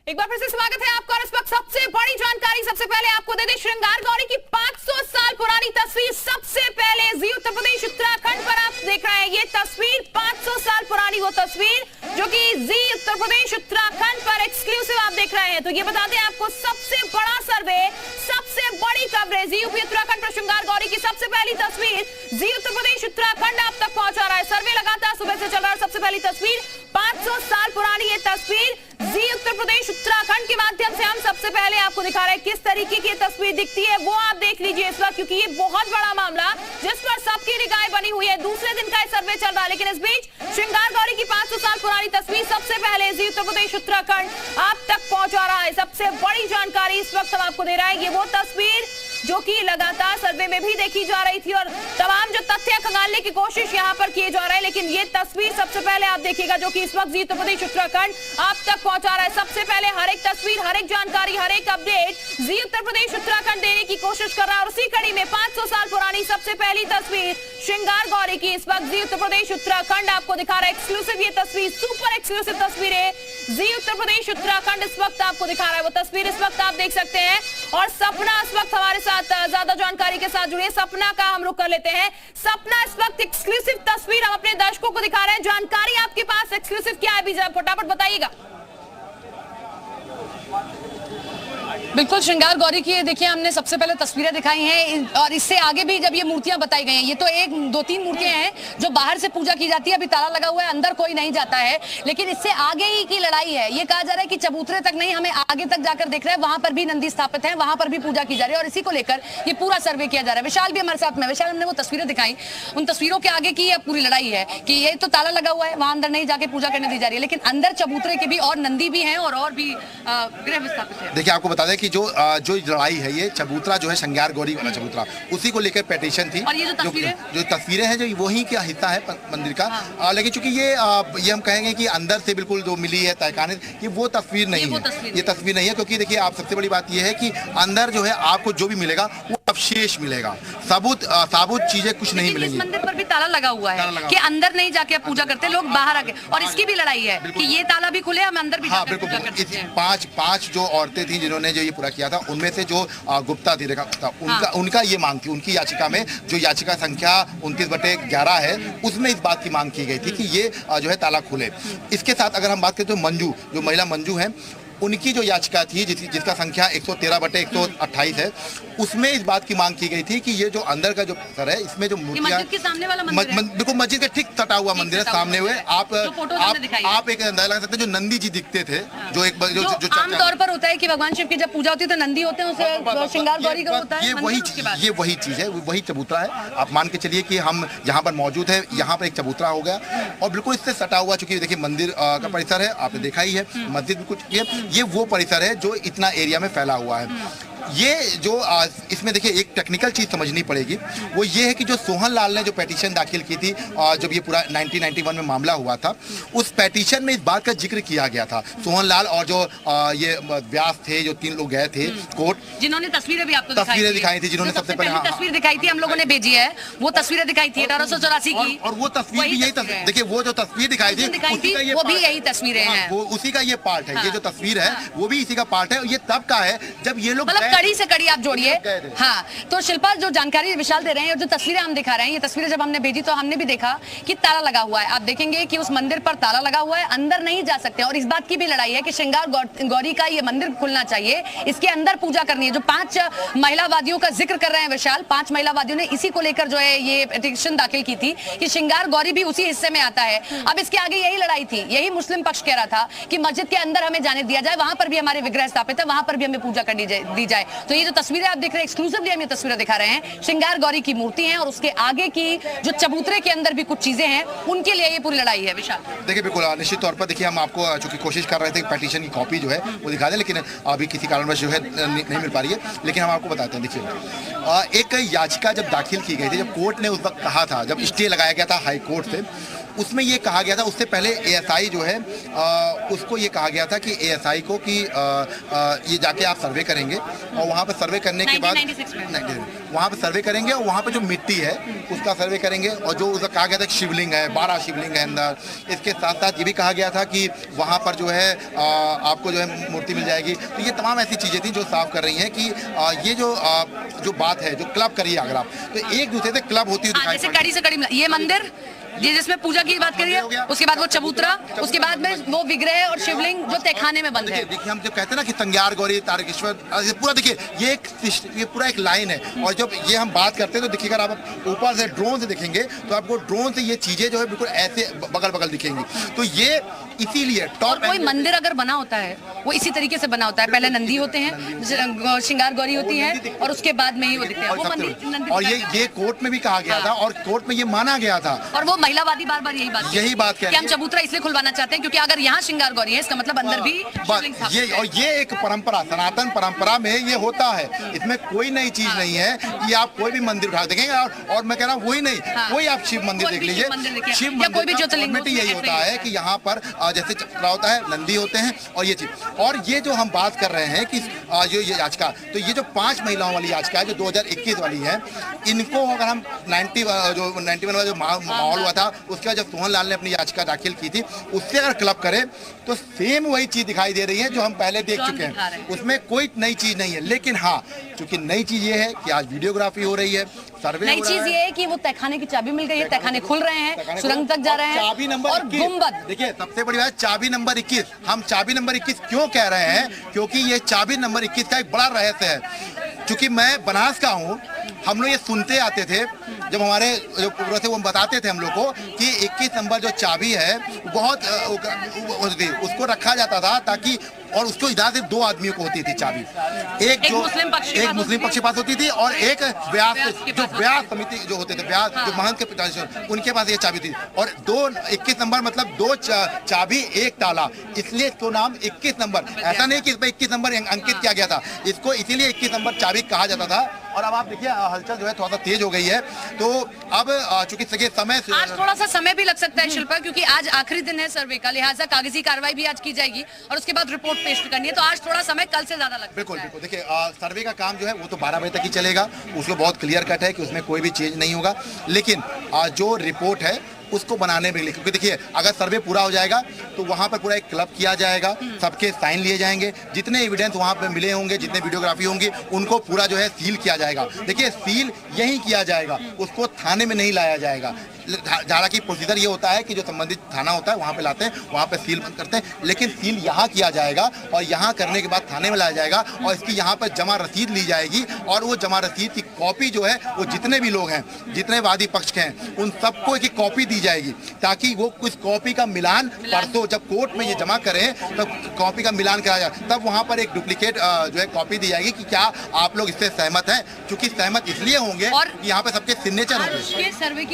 एक बार फिर से स्वागत है आपका। इस वक्त सबसे बड़ी जानकारी सबसे पहले आपको दे दें, श्रृंगार गौरी की 500 साल पुरानी तस्वीर सबसे पहले जी उत्तर प्रदेश उत्तराखंड पर आप देख रहे हैं। ये तस्वीर 500 साल पुरानी वो तस्वीर जो कि जी उत्तर प्रदेश उत्तराखंड पर एक्सक्लूसिव आप देख रहे हैं। तो ये बता दें आपको, सबसे बड़ा सर्वे, सबसे बड़ी कवरेज जी यूपी उत्तराखंड पर श्रृंगार गौरी की सबसे पहली तस्वीर जी उत्तर प्रदेश उत्तराखंड आप तक पहुंचा रहा है। सर्वे लगातार सुबह से चल रहा है। सबसे पहली तस्वीर 500 साल पुरानी ये तस्वीर जी उत्तर प्रदेश उत्तराखंड के माध्यम से हम सबसे पहले आपको दिखा रहे हैं। किस तरीके की तस्वीर दिखती है वो आप देख लीजिए इस वक्त, क्योंकि ये बहुत बड़ा मामला जिस पर सबकी निगाहें बनी हुई है। दूसरे दिन का सर्वे चल रहा है, लेकिन इस बीच श्रृंगार गौरी की 500 साल पुरानी तस्वीर सबसे पहले जी उत्तर प्रदेश उत्तराखंड आप तक पहुंचा रहा है। सबसे बड़ी जानकारी इस वक्त हम आपको दे रहा है। ये वो तस्वीर जो कि लगातार सर्वे में भी देखी जा रही थी और तमाम जो तथ्य खंगालने की कोशिश यहां पर किए जा रहे हैं, लेकिन ये तस्वीर सबसे पहले आप देखिएगा जो कि इस वक्त जी उत्तर प्रदेश उत्तराखंड आप तक पहुंचा रहा है। सबसे पहले हर एक तस्वीर, हर एक जानकारी, हर एक अपडेट जी उत्तर प्रदेश उत्तराखंड देने की कोशिश कर रहा है। और उसी कड़ी में 500 साल पुरानी सबसे पहली तस्वीर श्रृंगार गौरी की इस वक्त जी उत्तर प्रदेश उत्तराखंड आपको दिखा रहा है। एक्सक्लूसिव ये तस्वीर, सुपर एक्सक्लूसिव तस्वीरें जी उत्तर प्रदेश उत्तराखंड इस वक्त आपको दिखा रहा है। वो तस्वीर इस वक्त आप देख सकते हैं। और सपना इस वक्त हमारे साथ ज्यादा जानकारी के साथ जुड़ी है। सपना का हम रुख कर लेते हैं। सपना, इस वक्त एक्सक्लूसिव तस्वीर हम अपने दर्शकों को दिखा रहे हैं। जानकारी आपके पास एक्सक्लूसिव क्या है अभी, फटाफट बताइएगा। बिल्कुल, श्रृंगार गौरी की देखिए हमने सबसे पहले तस्वीरें दिखाई हैं और इससे आगे भी जब ये मूर्तियां बताई गई हैं, ये तो एक दो तीन मूर्तियां हैं जो बाहर से पूजा की जाती है। अभी ताला लगा हुआ है, अंदर कोई नहीं जाता है, लेकिन इससे आगे ही की लड़ाई है। ये कहा जा रहा है कि चबूतरे तक नहीं, हमें आगे तक जाकर देख रहे हैं, वहां पर भी नंदी स्थापित है, वहां पर भी पूजा की जा रही है और इसी को लेकर ये पूरा सर्वे किया जा रहा है। विशाल भी हमारे साथ में। विशाल, हमने वो तस्वीरें दिखाई, उन तस्वीरों के आगे की पूरी लड़ाई है कि ये तो ताला लगा हुआ है, वहां अंदर नहीं जाके पूजा करने दी जा रही है, लेकिन अंदर चबूतरे के भी और नंदी भी है और भी गृह विस्थापित है। देखिए, आपको बता दें कि जो लड़ाई है, ये चबूतरा जो है श्रृंगार गौरी वाला चबूतरा, उसी को लेकर पिटीशन थी। और ये जो तस्वीरें हैं जो वही का हिस्सा है मंदिर का। लेकिन चूंकि ये हम कहेंगे कि अंदर से बिल्कुल जो मिली है तहखाने की, वो तस्वीर नहीं है। ये तस्वीर नहीं है, क्योंकि देखिए आप सबसे बड़ी बात ये है कि अंदर जो है आपको जो भी मिलेगा वो अवशेष मिलेगा, साबुत चीजें कुछ नहीं मिलेंगी। मंदिर पर भी ताला लगा हुआ है कि अंदर नहीं जाके पूजा करते लोग, बाहर आके। और इसकी भी लड़ाई है कि ये ताला भी खुले, हम अंदर भी जाकर पूजा करते हैं। पांच जो औरतें थी जिन्होंने जो ये पूरा किया था, उनमें से जो गुप्ता थी रेखा, उनका ये मांग थी, उनकी याचिका में जो याचिका संख्या 29/11 है, उसमें इस बात की मांग की गई थी कि ये जो है ताला खुले। इसके साथ अगर हम बात करें तो मंजू, जो महिला मंजू है, उनकी जो याचिका थी जिसका संख्या 113/128 है, उसमें इस बात की मांग की गई थी कि ये जो अंदर का जो सर है, इसमें जो मूर्तियां, बिल्कुल मस्जिद के ठीक सटा हुआ मंदिर है सामने हुए। आप एक अंदाजा लगा सकते हैं, जो नंदी जी दिखते थे, जो आमतौर पर होता है कि भगवान शिव की जब पूजा होती है तो नंदी होते हैं, उसे श्रृंगार गौरी का होता है। ये वही चीज है, वही चबूतरा है। आप मान के चलिए कि हम जहाँ पर मौजूद है, यहाँ पर एक चबूतरा हो गया और बिल्कुल इससे सटा हुआ, चूंकि देखिए मंदिर का परिसर है, आपने देखा ही है, मस्जिद भी कुछ, ये वो परिसर है जो इतना एरिया में फैला हुआ है। ये जो इसमें देखिए एक टेक्निकल चीज समझनी पड़ेगी, वो ये है कि जो सोहन लाल ने जो पिटीशन दाखिल की थी जब ये पूरा 1991 में मामला हुआ था, उस पिटीशन में इस बात का जिक्र किया गया था। सोहन लाल और जो ये व्यास थे, जो 3 लोग गए थे कोर्ट, जिन्होंने तस्वीरें भी आपको दिखाई थी, जिन्होंने सबसे पहले तस्वीर दिखाई थी, हम लोगों ने भेजी है, वो तस्वीरें दिखाई थी 1884 की। और वो तस्वीर भी यही, देखिए वो जो तस्वीर दिखाई थी वो भी यही तस्वीरें हैं, वो उसी का ये पार्ट है। ये जो तस्वीर है वो भी इसी का पार्ट है। ये तब का है जब ये लोग कड़ी से कड़ी आप जोड़िए। हाँ, तो शिल्पा जो जानकारी विशाल दे रहे हैं और जो तस्वीरें हम दिखा रहे हैं, ये तस्वीरें जब हमने भेजी तो हमने भी देखा कि ताला लगा हुआ है। आप देखेंगे कि उस मंदिर पर ताला लगा हुआ है, अंदर नहीं जा सकते। और इस बात की भी लड़ाई है कि श्रृंगार गौरी का ये मंदिर खुलना चाहिए, इसके अंदर पूजा करनी है। जो 5 महिलावादियों का जिक्र कर रहे हैं विशाल, 5 महिलावादियों ने इसी को लेकर जो है ये पिटीशन दाखिल की थी कि श्रृंगार गौरी भी उसी हिस्से में आता है। अब इसके आगे यही लड़ाई थी, यही मुस्लिम पक्ष कह रहा था कि मस्जिद के अंदर हमें जाने दिया जाए, वहां पर भी हमारे विग्रह स्थापित है, वहां पर भी हमें पूजा करनी दी जाए। तो ये जो तस्वीरें आप देख रहे हैं, एक्सक्लूसिवली हम ये तस्वीरें दिखा रहे हैं, श्रृंगार गौरी की मूर्ति है और उसके आगे की जो चबूतरे के अंदर भी कुछ चीजें हैं, उनके लिए ये पूरी लड़ाई है। विशाल, देखिए बिल्कुल निश्चित तौर पर देखिए हम आपको चूंकि कोशिश कर रहे थे पिटीशन की कॉपी जो है वो दिखा दें, लेकिन अभी किसी कारणवश जो है नहीं मिल पा रही है, लेकिन हम आपको बताते हैं। देखिए एक याचिका जब दाखिल की गई थी, जब कोर्ट ने उस वक्त कहा था, जब स्टे लगाया गया था हाई कोर्ट से, उसमें ये कहा गया था, उससे पहले एएसआई जो है उसको ये कहा गया था कि एएसआई को कि ये जाके आप सर्वे करेंगे और वहाँ पर सर्वे करने के बाद 1996 में। वहाँ पर सर्वे करेंगे और वहाँ पर जो मिट्टी है उसका सर्वे करेंगे और जो उसका कहा गया था शिवलिंग है, 12 शिवलिंग है अंदर। इसके साथ साथ ये भी कहा गया था कि वहाँ पर जो है आपको जो है मूर्ति मिल जाएगी। तो ये तमाम ऐसी चीज़ें थी जो साफ कर रही हैं कि ये जो बात है, जो क्लब करिए अगर आप, तो एक दूसरे से क्लब होती हुई दिखाई जैसे पड़ती है। कड़ी से कड़ी ये मंदिर, ये जिसमें पूजा की बात करिए, उसके बाद वो चबूतरा, उसके बाद में वो विग्रह और शिवलिंग जो तहखाने में बंद है। देखिए हम जब कहते हैं ना कि तंग्यार गौरी तारकेश्वर, पूरा देखिए ये पूरा एक लाइन है और जब ये हम बात करते हैं तो देखिएगा आप ऊपर से ड्रोन से देखेंगे तो आपको ड्रोन से ये चीजें जो है बिल्कुल ऐसे बगल बगल दिखेंगी। तो ये इसीलिए टॉप कोई मंदिर अगर बना होता है वो इसी तरीके से बना होता है, पहले नंदी होते हैं, श्रृंगार गौरी होती है और उसके बाद में ही वो दिखते हैं। वो मंदिर नंदी और ये कोर्ट में भी कहा गया था और कोर्ट में ये माना गया था और वो महिलावादी बार बार यही बात कह रही कि हम चबूतरा इसलिए खुलवाना चाहते हैं क्योंकि अगर यहाँ श्रृंगार गौरी है इसका मतलब अंदर भी शिवलिंग स्थापित है। और ये एक परंपरा, सनातन परंपरा में ये होता है, इसमें कोई नई चीज नहीं है कि आप कोई भी मंदिर उठा देखेंगे। और मैं कह रहा हूँ वही नहीं, कोई आप शिव मंदिर देख लीजिए, शिव मंदिर का फॉर्मेट यही होता है कि यहाँ पर जैसे चक्रा होता है, नंदी होते हैं और ये चीज। और ये जो हम बात कर रहे हैं कि ये याचिका, तो ये जो 5 महिलाओं वाली याचिका है जो 2021 वाली है, इनको अगर हम 91 वाला जो माहौल हुआ था उसके बाद जब सोहन लाल ने अपनी याचिका दाखिल की थी उससे अगर क्लब करें तो सेम वही चीज दिखाई दे रही है जो हम पहले देख चुके हैं। उसमें कोई नई चीज नहीं है। लेकिन हाँ, क्योंकि नई चीज ये है कि आज वीडियोग्राफी हो रही है, सर्वे नई चीज ये है कि वो तहखाने की चाबी मिल गई है, तहखाने खुल रहे हैं, सुरंग तक जा रहे हैं। चाबी नंबर और गुंबद, देखिए सबसे बड़ी बात चाबी नंबर 21। हम चाबी नंबर 21 क्यों कह रहे हैं? क्योंकि ये चाबी नंबर 21 का एक बड़ा रहस्य है। क्योंकि मैं बनास का हूँ, हम लोग ये सुनते आते थे जब हमारे जो पूर्वज थे वो बताते थे हम लोग को कि 21 नंबर जो चाबी है बहुत उसको रखा जाता था ताकि, और उसको इजाजत 2 आदमियों को होती थी चाबी, एक मुस्लिम पक्ष के पास होती थी और एक व्यास समिति जो होते थे, व्यास जो महंत के पिता उनके पास ये चाबी थी। और 21 नंबर मतलब 2 चाबी 1 ताला, इसलिए इसको नाम 21 नंबर। ऐसा नहीं कि इसमें 21 नंबर अंकित किया गया था, इसको इसीलिए 21 नंबर चाबी कहा जाता था। और अब आप देखिए हलचल जो है थोड़ा सा तेज हो गई है। तो अब चूंकि समय आज थोड़ा सा समय भी लग सकता है शिल्पा, क्योंकि आज आखिरी दिन है सर्वे का, लिहाजा कागजी कार्रवाई भी आज की जाएगी और उसके बाद रिपोर्ट पेश करनी है। तो आज थोड़ा समय कल से ज्यादा लगता है। बिल्कुल बिल्कुल। देखिए सर्वे का काम जो है वो तो 12 बजे तक ही चलेगा, उसको बहुत क्लियर कट है कि उसमें कोई भी चेंज नहीं होगा। लेकिन जो रिपोर्ट है उसको बनाने में, क्योंकि देखिए अगर सर्वे पूरा हो जाएगा तो वहाँ पर पूरा एक क्लब किया जाएगा, सबके साइन लिए जाएंगे, जितने एविडेंस वहाँ पर मिले होंगे, जितने वीडियोग्राफी होंगी उनको पूरा जो है सील किया जाएगा। देखिए सील यहीं किया जाएगा, उसको थाने में नहीं लाया जाएगा। हालांकि प्रोसीजर ये होता है कि जो संबंधित थाना होता है वहाँ पे लाते हैं, वहाँ पे सील बंद करते हैं, लेकिन सील यहाँ किया जाएगा और यहाँ करने के बाद थाने में लाया जाएगा और इसकी यहाँ पर जमा रसीद ली जाएगी और वो जमा रसीद की कॉपी जो है वो जितने भी लोग हैं, जितने वादी पक्ष के हैं, उन सबको एक कॉपी दी जाएगी ताकि वो कुछ कॉपी का मिलान परसों जब कोर्ट में ये जमा करें तब कॉपी का मिलान कराया जाए, तब वहाँ पर एक डुप्लीकेट जो है कॉपी दी जाएगी कि क्या आप लोग इससे सहमत हैं। चूंकि सहमत इसलिए होंगे और यहाँ पे सबके सिग्नेचर होंगे। सर्वे की